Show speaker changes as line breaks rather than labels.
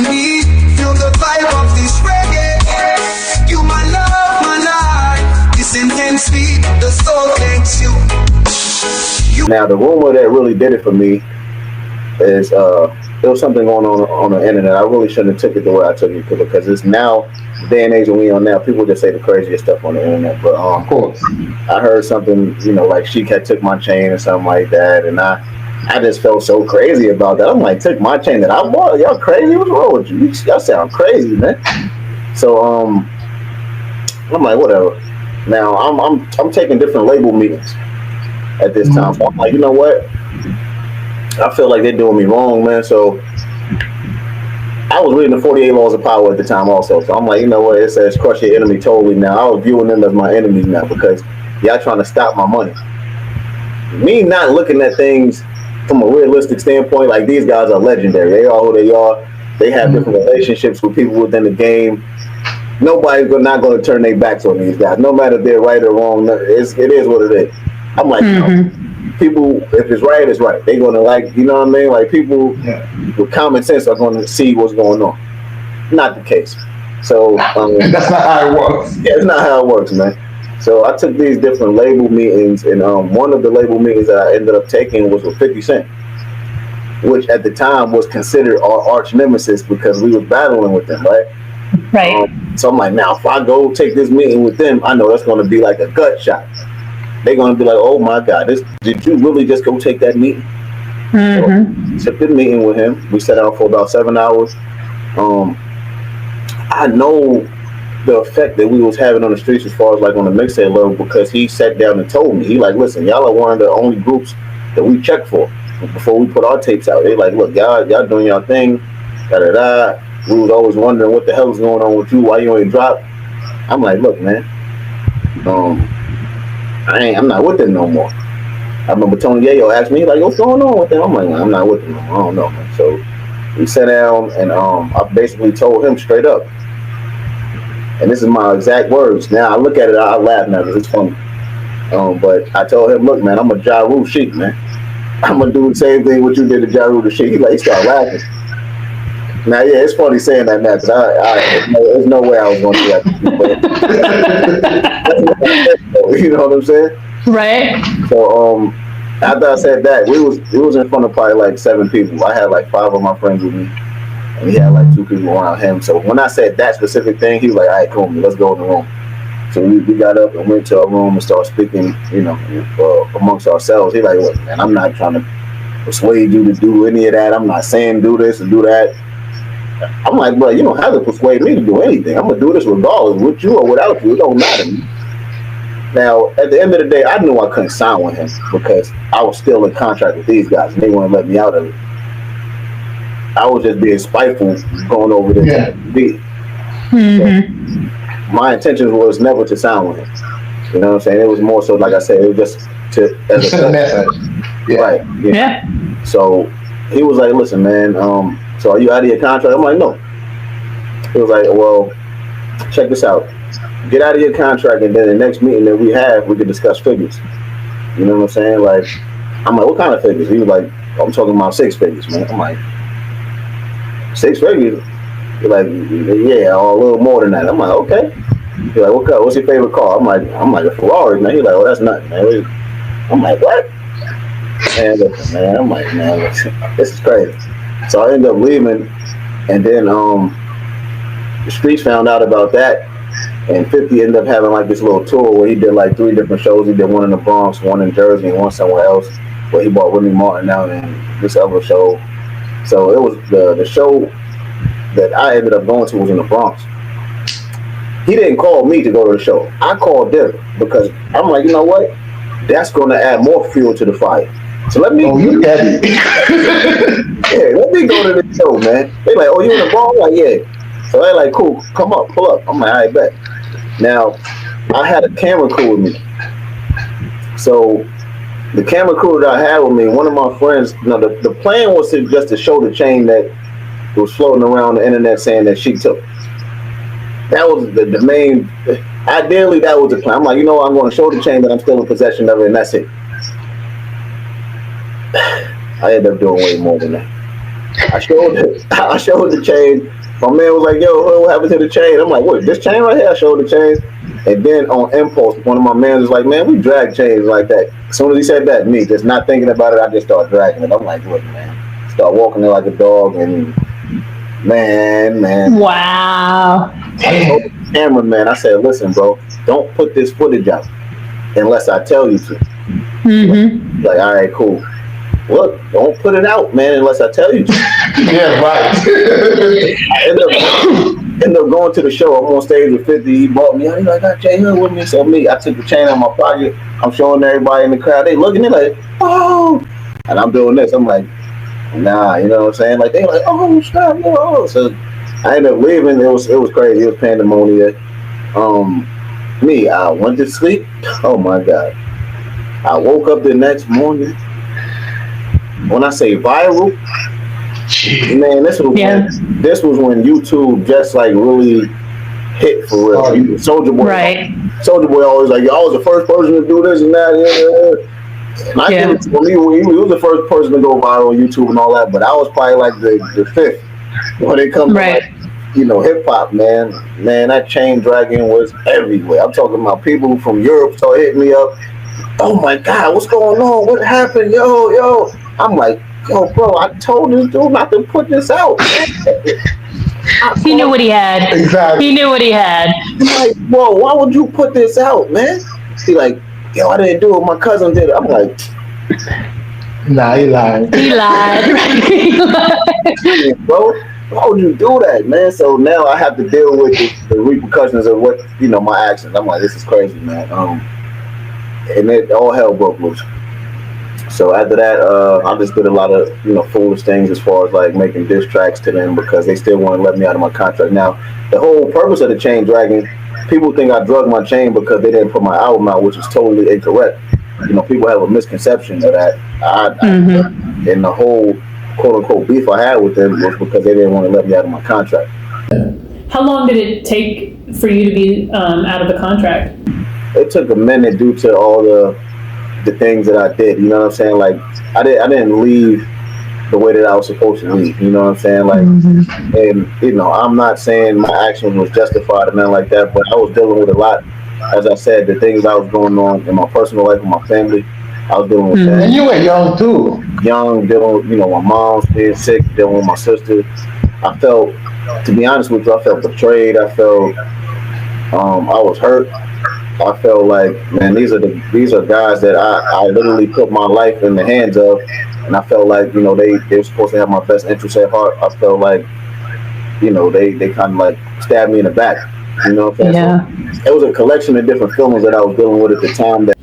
me. Feel the vibe of this reggae. You my love, my life. This intense beat, the soul takes you.
Now the rumor that really did it for me is there was something going on the internet. I really shouldn't have took it the way I took it because it's now the day and age that we on now. People just say the craziest stuff on the internet. But
of course,
I heard something, like Sheik had took my chain or something like that, and I just felt so crazy about that. I'm like, took my chain that I bought? Y'all crazy? What's wrong with you? Y'all sound crazy, man. So I'm like, whatever. Now I'm taking different label meetings at this time. So I'm like, you know what? I feel like they're doing me wrong, man. So I was reading the 48 Laws of Power at the time also. So I'm like, you know what? It says crush your enemy totally now. I was viewing them as my enemies now because y'all trying to stop my money. Me not looking at things from a realistic standpoint, like these guys are legendary. They are who they are. They have different relationships with people within the game. Nobody's not going to turn their backs on these guys, no matter if they're right or wrong. It is what it is. I'm like, people, if it's right, it's right. They're going to you know what I mean? Like people with common sense are going to see what's going on. Not the case. So
that's not how it works.
Yeah, it's not how it works, man. So I took these different label meetings, and one of the label meetings that I ended up taking was with 50 Cent, which at the time was considered our arch nemesis because we were battling with them, right?
Right.
So I'm like, now if I go take this meeting with them, I know that's going to be like a gut shot. They're going to be like, oh my God, did you really just go take that meeting? So, took the meeting with him. We sat down for about 7 hours. I know the effect that we was having on the streets as far as like on the mixtape level because he sat down and told me, he like, listen, y'all are one of the only groups that we check for before we put our tapes out. They like, look, y'all doing y'all thing, da-da-da. We was always wondering what the hell is going on with you, why you ain't drop. I'm like, look, man, I'm not with them no more. I remember Tony Yayo asked me, like, what's going on with them? I'm like, I'm not with them no more. I don't know, man. So we sat down and I basically told him straight up, and this is my exact words. Now I look at it, I laugh now because it's funny. But I told him, look, man, I'm a JHood Sheik, man. I'm gonna do the same thing what you did to JHood Sheik. He started laughing. Now, yeah, it's funny saying that now because there's no way I was going to do that. You know what I'm saying?
Right.
So after I said that, we was in front of probably like 7 people. I had like 5 of my friends with me, and he had like 2 people around him. So when I said that specific thing, he was like, all right, cool, let's go in the room. So we got up and went to our room and started speaking, amongst ourselves. He like, look, man, I'm not trying to persuade you to do any of that. I'm not saying do this and do that. I'm like, bro, you don't have to persuade me to do anything. I'm gonna do this regardless, with you or without you. It don't matter to me. Now, at the end of the day, I knew I couldn't sign with him because I was still in contract with these guys, and they wouldn't let me out of it. I was just being spiteful, going over there. So my intention was never to sign with him. You know what I'm saying? It was more so, like I said, it was just as a message. Right.
Yeah.
So he was like, listen, man, so are you out of your contract? I'm like, no. He was like, well, check this out. Get out of your contract, and then the next meeting that we have, we can discuss figures. You know what I'm saying? Like, I'm like, what kind of figures? He was like, I'm talking about 6 figures, man. I'm like, 6 figures? He's like, yeah, or a little more than that. I'm like, okay. He's like, what's your favorite car? I'm like a Ferrari, man. He's like, oh, that's nothing, man. I'm like, what? Man, listen, man. I'm like, man, listen, this is crazy. So I ended up leaving, and then the streets found out about that, and 50 ended up having like this little tour where he did like 3 different shows. He did one in the Bronx, one in Jersey, and one somewhere else, where he brought Remy Martin out and this other show. So it was the show that I ended up going to was in the Bronx. He didn't call me to go to the show. I called them because I'm like, you know what? That's going to add more fuel to the fire. So let me. Oh, you got it. Yeah, let me go to the show, man. They like, oh, you in the Bronx? I'm like, yeah. So they like, cool, come up, pull up. I'm like, I bet. Now, I had a camera crew with me. So the camera crew that I had with me, one of my friends, the plan was just to show the chain that was floating around the internet saying that she took. That was the main. Ideally, that was the plan. I'm like, you know what? I'm going to show the chain that I'm still in possession of it, and that's it. I ended up doing way more than that. I showed the chain. My man was like, yo, what happened to the chain? I'm like, what, this chain right here? I showed the chain. And then on impulse, one of my men was like, man, we drag chains like that. As soon as he said that, me, just not thinking about it, I just started dragging it. I'm like, look, man. Start walking it like a dog, and man.
Wow.
I told the cameraman, I said, listen, bro, don't put this footage out unless I tell you to.
Mm-hmm.
Like, all right, cool. Look, don't put it out, man, unless I tell you to.
Yeah, right.
I end up going to the show. I'm on stage with 50. He bought me. He's like, I got JHood with me. So I took the chain out of my pocket. I'm showing everybody in the crowd. They looking, they're like, oh. And I'm doing this. I'm like, nah, you know what I'm saying? Like, they like, oh, stop, oh. So I ended up leaving. It was crazy. It was pandemonium. I went to sleep. Oh my God. I woke up the next morning. When I say viral, man, this was when YouTube just like really hit for real. Soulja Boy,
right?
Soulja Boy always like, I was the first person to do this and that. Yeah. And I give it to him. He was the first person to go viral on YouTube and all that. But I was probably like the fifth when it comes to like, hip hop, man. Man, that chain dragging was everywhere. I'm talking about people from Europe started hitting me up. Oh my God, what's going on? What happened? Yo. I'm like, yo, bro, I told this dude not to put this out.
He knew what he had.
Exactly.
He knew what he had.
I'm like, whoa, why would you put this out, man? He like, yo, I didn't do it. My cousin did it. I'm like,
nah, he lied.
He lied.
Bro, why would you do that, man? So now I have to deal with the repercussions of what, my actions. I'm like, this is crazy, man. And it all hell broke loose. So after that, I just did a lot of, foolish things as far as like making diss tracks to them because they still want to let me out of my contract. Now, the whole purpose of the chain dragging, people think I drug my chain because they didn't put my album out, which is totally incorrect. People have a misconception of that. And the whole quote unquote beef I had with them was because they didn't want to let me out of my contract.
How long did it take for you to be out of the contract?
It took a minute due to all the things that I did, you know what I'm saying? Like I didn't leave the way that I was supposed to leave, you know what I'm saying? Like, and I'm not saying my action was justified or nothing like that, but I was dealing with a lot. As I said, the things that was going on in my personal life with my family, I was dealing with that.
And you were young too.
Young, dealing with, my mom's being sick, dealing with my sister. I felt, to be honest with you, I felt betrayed. I felt, I was hurt. I felt like, man, these are guys that I literally put my life in the hands of, and I felt like, they were supposed to have my best interests at heart. I felt like, they kind of like stabbed me in the back, you know what I'm saying? Yeah. So it was a collection of different feelings that I was dealing with at the time that